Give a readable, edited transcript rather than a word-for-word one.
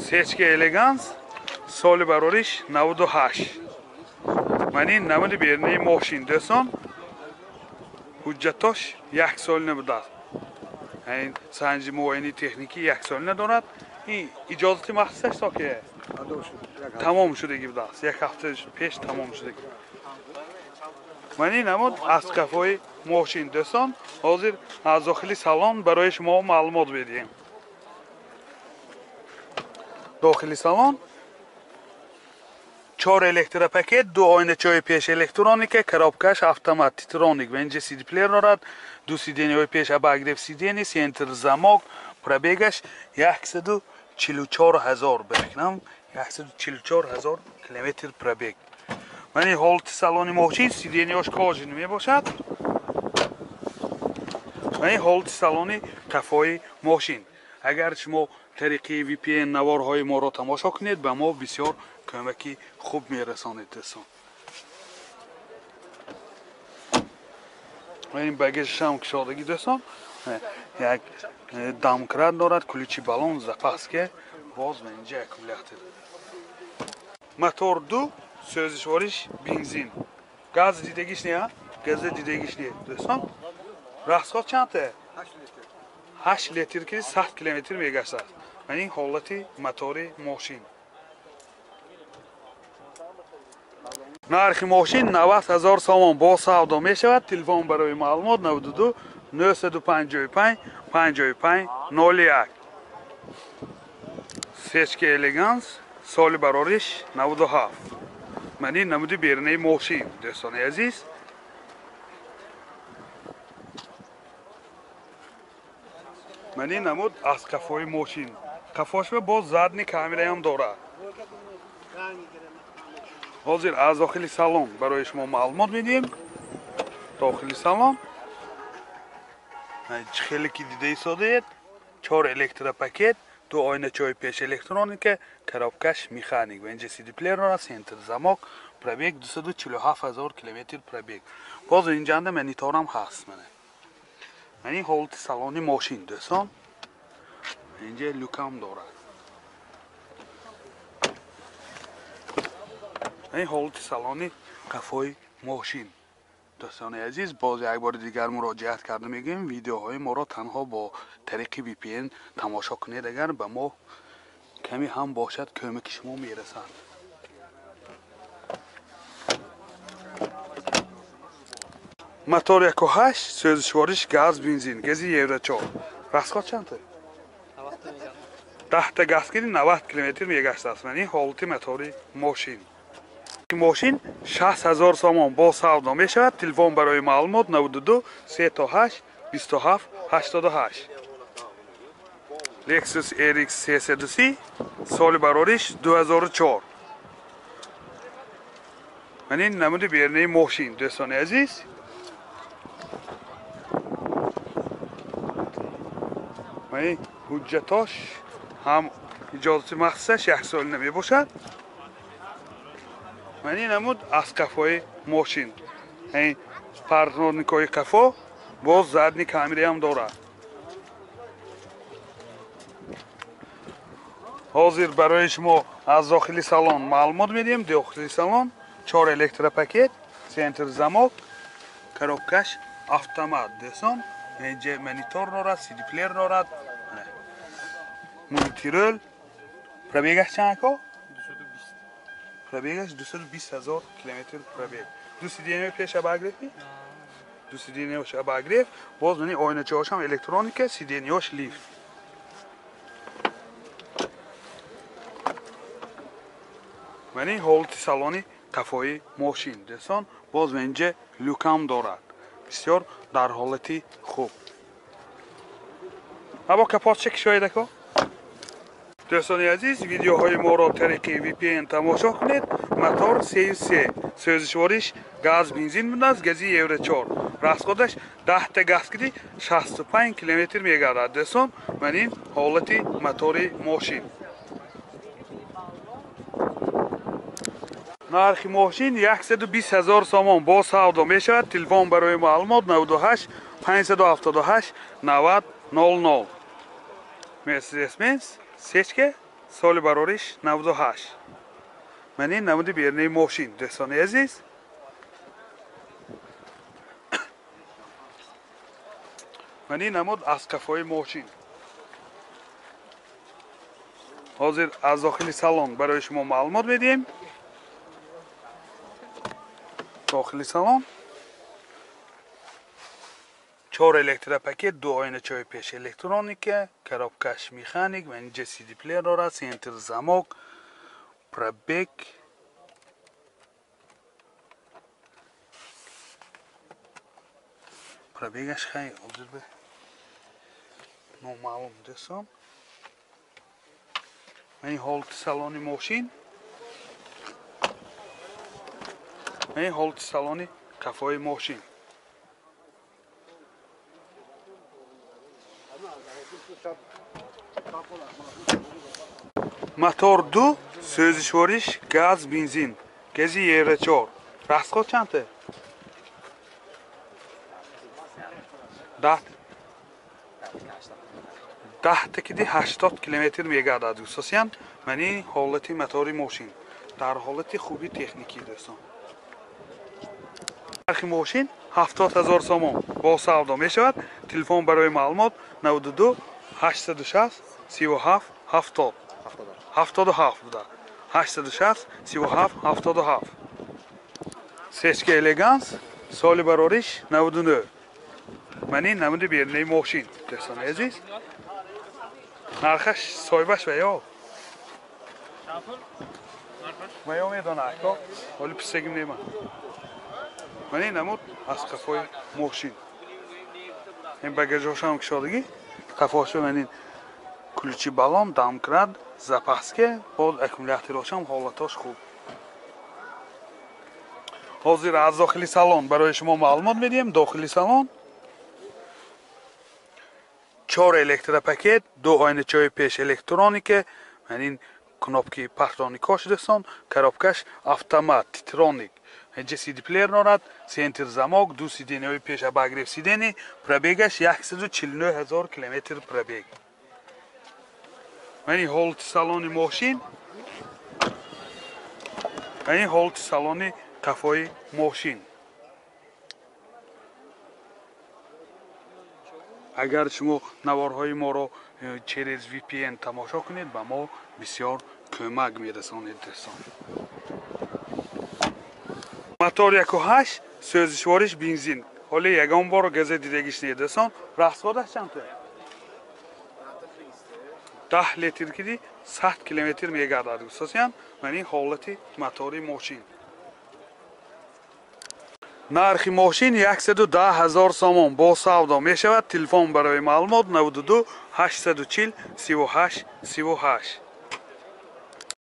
Sechka Elegance соли барориш 98. Мани намуди берни мошин десон. Ҳуҷҷатош 1 сол набудад. Ин санҷи муоини техникӣ 1 сол надорад. Ин иҷозати махсусаш то ки тамом шудагӣ будааст. 1 ҳафта пеш тамом шудагӣ. Мани намуд аз қафои мошин десон. Ҳозир аз дохили салон барои шумо маълумот медиҳем. Дохили салон 4 электропакет, 2 ойначаҳои пеш электроника, коробкаш автомат титроник, венҷи CD плеер дорад, 2 сиденияҳои пеш обогрев сидени, сентр замок, пробегаш 144000 бекнам, 144000 километр пробег. Мани ҳолати салони мошин сиденияш кожин мебошад. Мани ҳолати салони қафои мошин. Агар шумо тариқи VPN наворҳои моро тамошо кунед, ба мо бисёр кӯмаки хуб мерасонед достон. این bagajش هم کشادگی دوستان یک دامکرات دارد کلیچی بالون запас که باز من اینجا اکومولاتور موتور 2 سوزشوارش بنزین گاز دیدگیش نه گاز دیدگیش نه دوستان راستخواد چنده 8 لیتر که 100 کیلومتر میگذرد من این حالتی موتور ماشین нархи мошин 90000 сомон бо савдо мешавад. Телефон барои маълумот 92 955 55 01. Sechka Elegance соли барориш 97. Мани намуди бернаи мошин дӯстони азиз. Мани намуд аз қафои мошин. Қафош бо задни камераам дорад. ҳозир аз дохили салон барои шумо маълумот медиҳем. дохили салон хеле ки дида истодаед 4 электропакет 2 ойначаҳои пеш электроника коробкаш механик венҷи CD плеер дорад сентр замок пробег 247000 километр пробег боз инҷанда мониторам ҳаст мани ҳолати салони мошин дӯстон инҷа люкам дорад این حالت سالانی قفای ماشین دوستان عزیز باز یک بار دیگر مراجعت کرده میگیم ویدیوهای ما را تنها با طریق VPN تماشا کنید اگر به ما کمی هم باشد کمک شما میرسد موتور 1.8 سوزشوارش گاز بنزین گازی یورو 4 راستخواد چنده 10 تا گاز کردی 90 کیلومتر میگشت است یعنی حالت موتور ماشین ماشین 60000 سومون با سودا میشود. تلفن برای معلومات 92 38 27 88. Lexus RX 330 سال بارورش 2004. من این نمود بیرنه ماشین دوستان عزیز. من حجتاش هم اجازه مخصوصش 1 سال نمی باشد. من این نمود از قفای ماشین این پارتنرنیکای قفا باز زدنی کامری هم دارد حاضر برای شما از داخلی سالن معلومات میدیم. داخلی سالن 4 الکتروپاکت سنتر زماک коробкаш автомат دوستان اینجا مانیتور دارد CD پلیر دارد مولتیرول پروبگش چند که پروبگش 220000 کیلومتر پروبگ 2 سیدینه پیش اباگرفی 2 سیدینه‌اش اباگرف باز منی oynaçıهاش هم الکترونیکه سیدینه‌اش لیفت منی حالت سالانی قفای ماشین دوستان باز اینجا لوکام دارد بسیار در حالتی خوب اما کپات چک شاید که دوستان عزیز ویدیوهای ما را طریق VPN تماشا کنید. موتور 33 سوزشوارش گاز بنزین بود است گازی یورو 4 راستخودش 10 تا گاز کردی 65 کیلومتر میگردد دوستان من این حالتی موتور ماشین нархи мошин 120000 сомон бо савдо мешавад. телефон барои маълумот 98 578 90 00. Mercedes-Benz Sechka соли барориш 98. Ман ин намуди бернаи мошин дӯстони азиз. ман ин намуд аз қафои мошин. ҳозир аз дохили салон барои шумо маълумот медиҳем. дохили салон 4 электропакет, 2 ойначаи пеш электроника, коробкаш механик, ва инҷа CD плеер дорад, центр замок, пробег. пробегаш хай ҳозир бе номаълум дӯстон. ин ҳолати салони мошин. ин ҳолати салони қафои мошин. мотор 2, сӯзишвориш газ, бензин, гази Евро-4. расход чанде? 10 такиди 80 км мегардад дӯстон. мани ҳолати мотори мошин дар ҳолати хуби техникӣ дӯстон. нархи мошин 70 000 сомон бо савдо мешавад. телефон барои маълумот 92 860 37 70 77 буда 860 37 77. сечка элеганс соли барориш 99. ман ин намуди бернаи мошин дӯстони азиз. нархаш соҳибаш ва ё ва ё медона ако ҳоли писагим нема. ман ин намуд аз қафои мошин. ин багажошам кушодагӣ қафоашо ман ин ключи балон, дамкрат, запаска, боз аккумуляторошам ҳолатош хуб. ҳозир аз дохили салон барои шумо маълумот медиҳем. дохили салон 4 электропакет, 2 ойначаи пеш электроника, ман ин кнопки пахтоникош дӯстон, коробкаш автомат титроник, инҷа CD плеер дорад, центр замок, 2 сиденияи пеша багриф сидени, пробегаш 149 000 км пробег. ман ин ҳолати салони мошин. ман ин ҳолати салони қафои мошин. агар шумо наворҳои моро через VPN тамошо кунед ба мо бисёр кӯмак мерасонед дӯстон. мотор 1.8 сӯзишвориш бензин. ҳоле ягон бор газа дидагиш не дӯстон. расходаш чанде? 10 литр киди 100 км мегардад дӯстон. ман ин ҳолати мотори мошин. нархи мошин 110 000 сомон бо савдо мешавад. телефон барои маълумот 92 840 38 38.